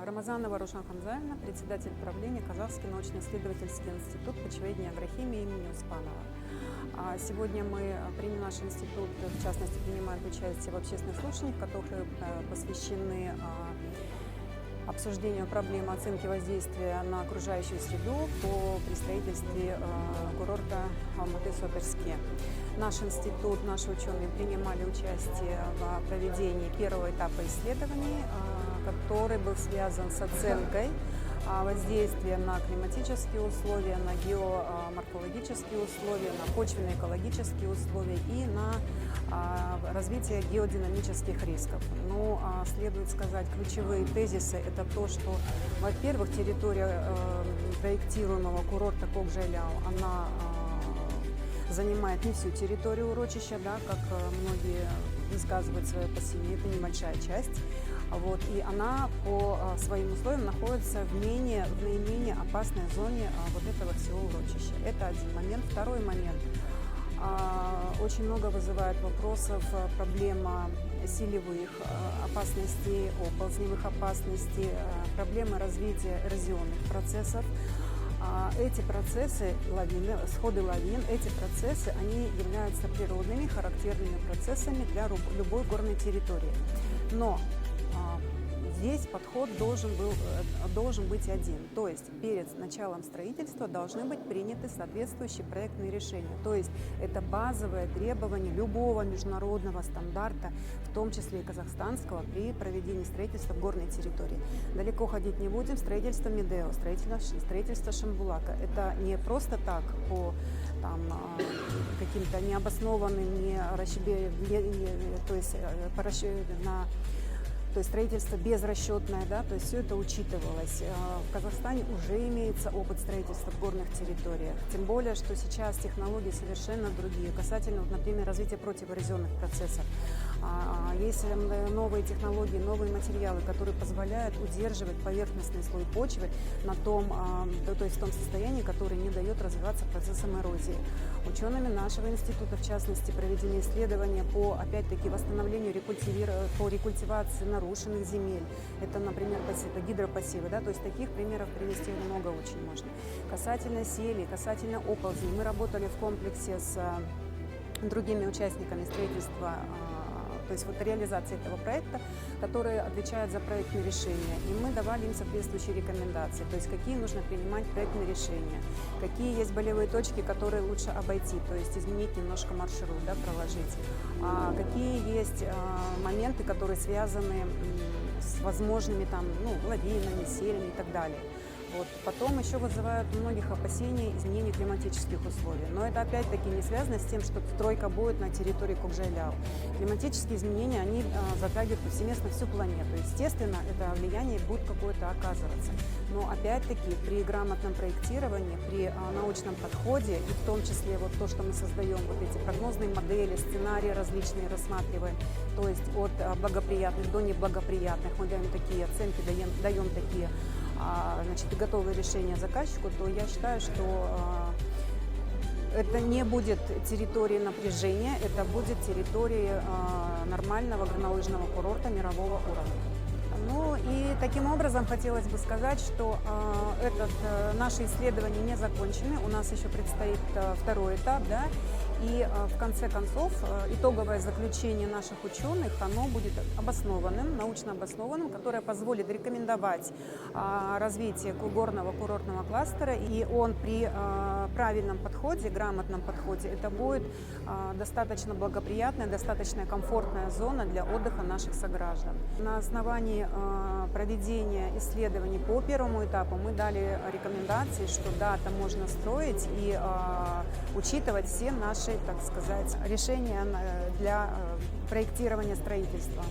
Рамазанова Рушан Хамзаевна, председатель правления Казахский научно-исследовательский институт почвоведения и агрохимии имени Успанова. Сегодня наш институт, в частности, принимает участие в общественных слушаниях, которые посвящены обсуждению проблемы оценки воздействия на окружающую среду при строительстве курорта Алматы-Сопешске. Наш институт, наши ученые принимали участие в проведении первого этапа исследований, который был связан с оценкой воздействия на климатические условия, на геоморфологические условия, на почвенно-экологические условия и на развитие геодинамических рисков. Следует сказать, ключевые тезисы – это то, что, во-первых, территория проектируемого курорта Кокжайляу, она занимает не всю территорию урочища, как многие высказывают свое опасение, это небольшая часть. И она по своим условиям находится в наименее опасной зоне этого всего урочища. Это один момент. Второй момент. Очень много вызывает вопросов проблема селевых опасностей, оползневых опасностей, проблемы развития эрозионных процессов. Эти процессы, сходы лавин, эти процессы, они являются природными, характерными процессами для любой горной территории. Но здесь подход должен быть один. То есть перед началом строительства должны быть приняты соответствующие проектные решения. То есть это базовое требование любого международного стандарта, в том числе и казахстанского, при проведении строительства в горной территории. Далеко ходить не будем. Строительство Медео, строительство Шамбулака. Это не просто так по каким-то необоснованным, то есть строительство безрасчетное, то есть все это учитывалось. В Казахстане уже имеется опыт строительства в горных территориях. Тем более, что сейчас технологии совершенно другие. Касательно, например, развития противорозионных процессов. Есть новые технологии, новые материалы, которые позволяют удерживать поверхностный слой почвы то есть в том состоянии, которое не дает развиваться процессам эрозии. Учеными нашего института, в частности, проведены исследования по, опять-таки, восстановлению, по рекультивации нарушенных земель. Это, например, гидропассивы, то есть таких примеров привести много очень можно. Касательно сели, касательно оползней, мы работали в комплексе с другими участниками строительства, то есть реализации этого проекта, которые отвечают за проектные решения. И мы давали им соответствующие рекомендации, то есть какие нужно принимать проектные решения, какие есть болевые точки, которые лучше обойти, то есть изменить немножко маршрут, проложить, какие есть моменты, которые связаны с возможными лавинами, селями и так далее. Потом еще вызывают у многих опасений изменения климатических условий. Но это опять-таки не связано с тем, что стройка будет на территории Кокжайляу. Климатические изменения, они затрагивают повсеместно всю планету. Естественно, это влияние будет какое-то оказываться. Но опять-таки при грамотном проектировании, при научном подходе, и в том числе то, что мы создаем, эти прогнозные модели, сценарии различные рассматриваем, то есть от благоприятных до неблагоприятных, мы даем такие оценки, даем такие готовые решения заказчику, то я считаю, что это не будет территорией напряжения, это будет территорией нормального горнолыжного курорта мирового уровня. И таким образом хотелось бы сказать, что наши исследования не закончены, у нас еще предстоит второй этап, и в конце концов итоговое заключение наших ученых, оно будет обоснованным, научно обоснованным, которое позволит рекомендовать развитие горного курортного кластера, и он при правильном подходе, грамотном подходе, это будет достаточно благоприятная, достаточно комфортная зона для отдыха наших сограждан. На основании проведения исследований по первому этапу мы дали рекомендации, что там можно строить и учитывать все наши, так сказать, решения для проектирования строительства.